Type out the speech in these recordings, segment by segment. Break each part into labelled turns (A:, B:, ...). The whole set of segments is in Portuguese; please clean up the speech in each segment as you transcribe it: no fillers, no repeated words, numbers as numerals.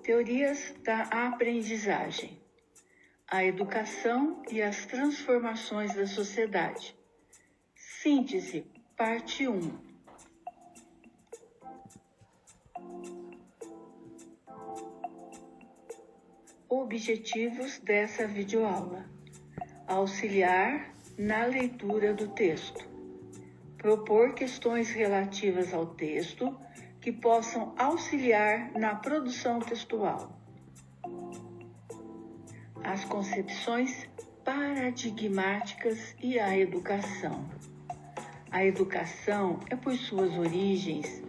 A: Teorias da aprendizagem. A educação e as transformações da sociedade. Síntese, parte 1. Objetivos dessa videoaula: auxiliar na leitura do texto, propor questões relativas ao texto que possam auxiliar na produção textual. As concepções paradigmáticas e a educação. A educação é, por suas origens,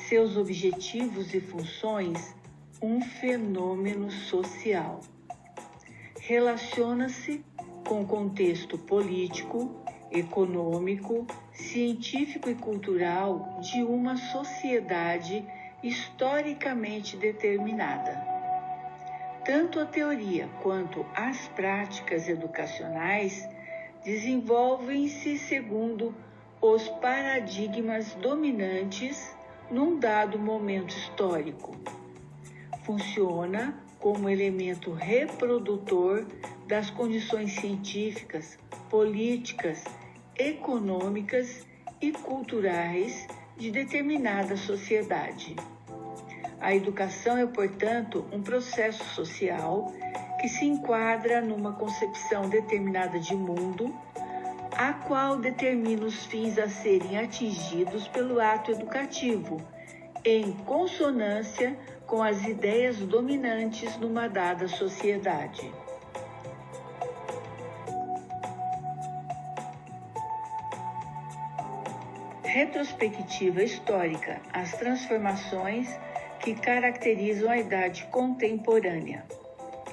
A: seus objetivos e funções, um fenômeno social. Relaciona-se com o contexto político, econômico, científico e cultural de uma sociedade historicamente determinada. Tanto a teoria quanto as práticas educacionais desenvolvem-se segundo os paradigmas dominantes num dado momento histórico. Funciona como elemento reprodutor das condições científicas, políticas, econômicas e culturais de determinada sociedade. A educação é, portanto, um processo social que se enquadra numa concepção determinada de mundo, a qual determina os fins a serem atingidos pelo ato educativo, em consonância com as ideias dominantes numa dada sociedade. Retrospectiva histórica: as transformações que caracterizam a idade contemporânea.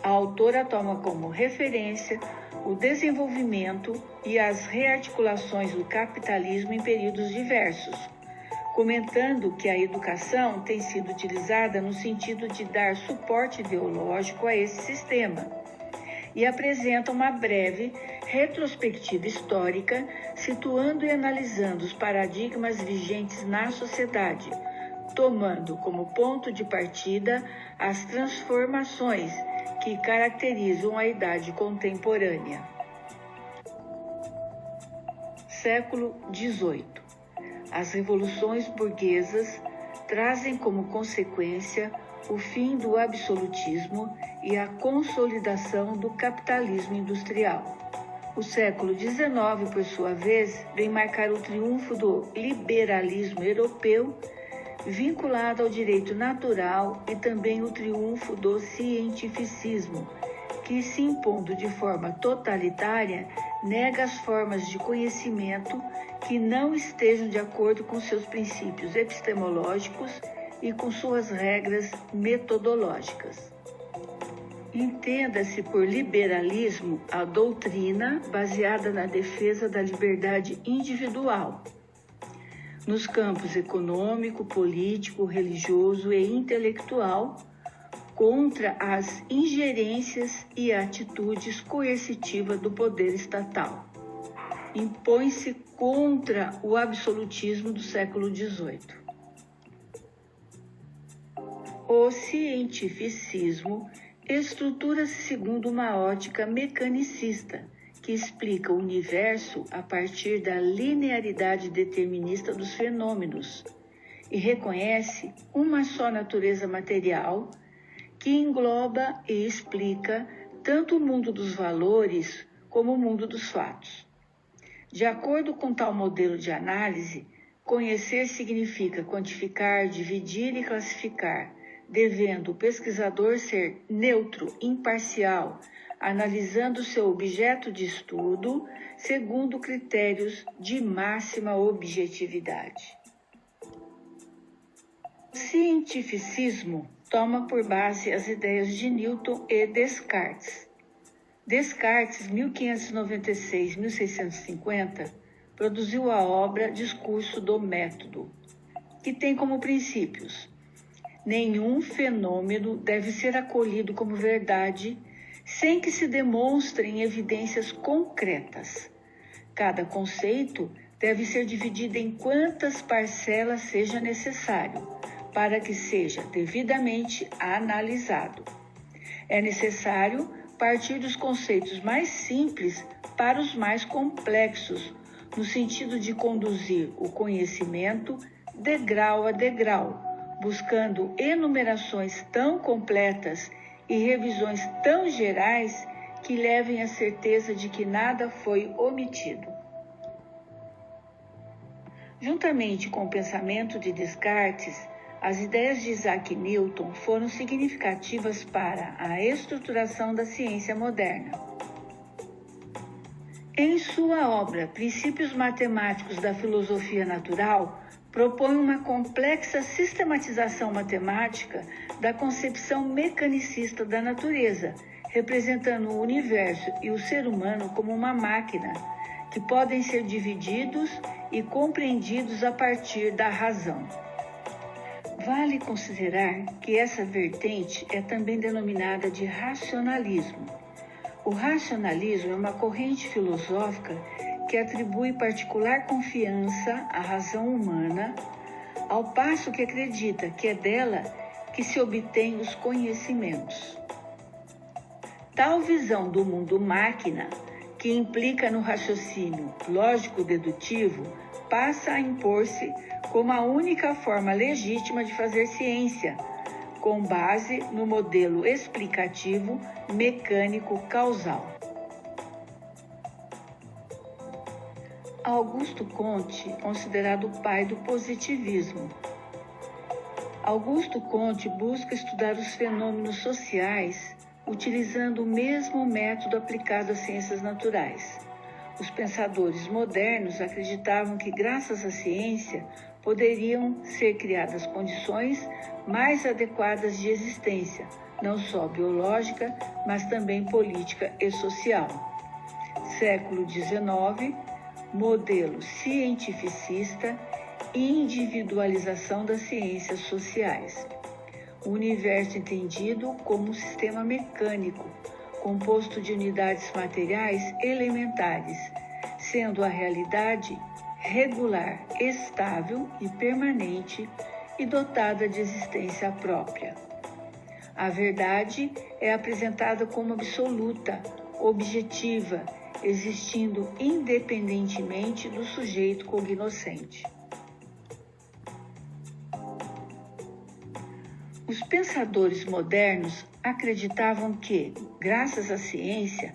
A: A autora toma como referência o desenvolvimento e as rearticulações do capitalismo em períodos diversos, comentando que a educação tem sido utilizada no sentido de dar suporte ideológico a esse sistema, e apresenta uma breve retrospectiva histórica, situando e analisando os paradigmas vigentes na sociedade, tomando como ponto de partida as transformações que caracterizam a idade contemporânea. Século XVIII. As revoluções burguesas trazem como consequência o fim do absolutismo e a consolidação do capitalismo industrial. O século XIX, por sua vez, vem marcar o triunfo do liberalismo europeu, vinculado ao direito natural, e também o triunfo do cientificismo, que, se impondo de forma totalitária, nega as formas de conhecimento que não estejam de acordo com seus princípios epistemológicos e com suas regras metodológicas. Entenda-se por liberalismo a doutrina baseada na defesa da liberdade individual, nos campos econômico, político, religioso e intelectual, contra as ingerências e atitudes coercitivas do poder estatal. Impõe-se contra o absolutismo do século XVIII. O cientificismo estrutura-se segundo uma ótica mecanicista, que explica o universo a partir da linearidade determinista dos fenômenos e reconhece uma só natureza material que engloba e explica tanto o mundo dos valores como o mundo dos fatos. De acordo com tal modelo de análise, conhecer significa quantificar, dividir e classificar, devendo o pesquisador ser neutro, imparcial, analisando seu objeto de estudo segundo critérios de máxima objetividade. O cientificismo toma por base as ideias de Newton e Descartes. Descartes, 1596-1650, produziu a obra Discurso do Método, que tem como princípios: nenhum fenômeno deve ser acolhido como verdade sem que se demonstrem evidências concretas. Cada conceito deve ser dividido em quantas parcelas seja necessário, para que seja devidamente analisado. É necessário partir dos conceitos mais simples para os mais complexos, no sentido de conduzir o conhecimento degrau a degrau, buscando enumerações tão completas e revisões tão gerais que levem à certeza de que nada foi omitido. Juntamente com o pensamento de Descartes, as ideias de Isaac Newton foram significativas para a estruturação da ciência moderna. Em sua obra Princípios Matemáticos da Filosofia Natural, propõe uma complexa sistematização matemática da concepção mecanicista da natureza, representando o universo e o ser humano como uma máquina, que podem ser divididos e compreendidos a partir da razão. Vale considerar que essa vertente é também denominada de racionalismo. O racionalismo é uma corrente filosófica que atribui particular confiança à razão humana, ao passo que acredita que é dela que se obtém os conhecimentos. Tal visão do mundo máquina, que implica no raciocínio lógico-dedutivo, passa a impor-se como a única forma legítima de fazer ciência, com base no modelo explicativo mecânico-causal. Augusto Comte, considerado o pai do positivismo. Augusto Comte busca estudar os fenômenos sociais utilizando o mesmo método aplicado às ciências naturais. Os pensadores modernos acreditavam que, graças à ciência, poderiam ser criadas condições mais adequadas de existência, não só biológica, mas também política e social. Século XIX, modelo cientificista e individualização das ciências sociais. O universo entendido como um sistema mecânico, composto de unidades materiais elementares, sendo a realidade regular, estável e permanente e dotada de existência própria. A verdade é apresentada como absoluta, objetiva, existindo independentemente do sujeito cognoscente. Os pensadores modernos acreditavam que, graças à ciência,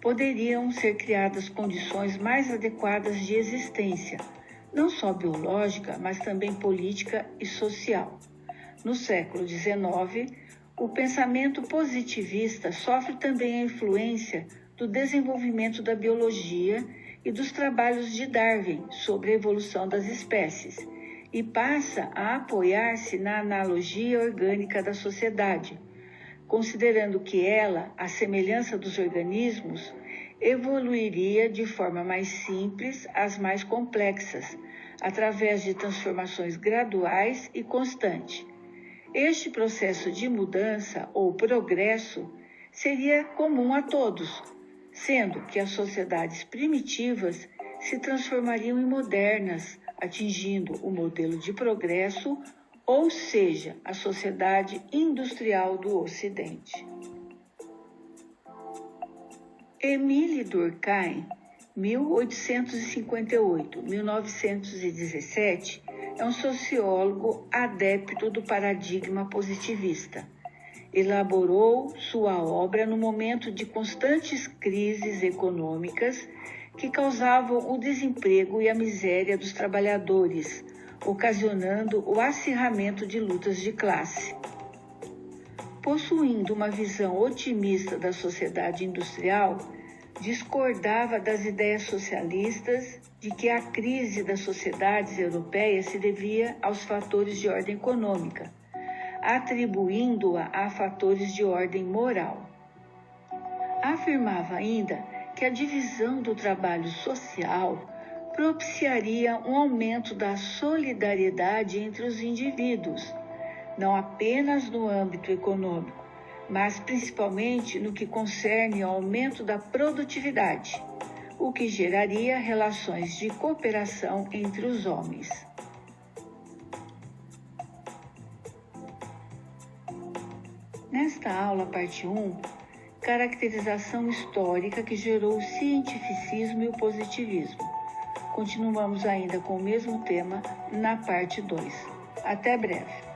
A: poderiam ser criadas condições mais adequadas de existência, não só biológica, mas também política e social. No século XIX, o pensamento positivista sofre também a influência do desenvolvimento da biologia e dos trabalhos de Darwin sobre a evolução das espécies, e passa a apoiar-se na analogia orgânica da sociedade, considerando que ela, à semelhança dos organismos, evoluiria de forma mais simples às mais complexas, através de transformações graduais e constantes. Este processo de mudança ou progresso seria comum a todos, sendo que as sociedades primitivas se transformariam em modernas, atingindo o modelo de progresso, ou seja, a sociedade industrial do Ocidente. Émile Durkheim, 1858-1917, é um sociólogo adepto do paradigma positivista. Elaborou sua obra no momento de constantes crises econômicas que causavam o desemprego e a miséria dos trabalhadores, ocasionando o acirramento de lutas de classe. Possuindo uma visão otimista da sociedade industrial, discordava das ideias socialistas de que a crise das sociedades europeias se devia aos fatores de ordem econômica, atribuindo-a a fatores de ordem moral. Afirmava ainda que a divisão do trabalho social propiciaria um aumento da solidariedade entre os indivíduos, não apenas no âmbito econômico, mas principalmente no que concerne ao aumento da produtividade, o que geraria relações de cooperação entre os homens. nesta aula, parte 1, caracterização histórica que gerou o cientificismo e o positivismo. Continuamos ainda com o mesmo tema na parte 2. Até breve!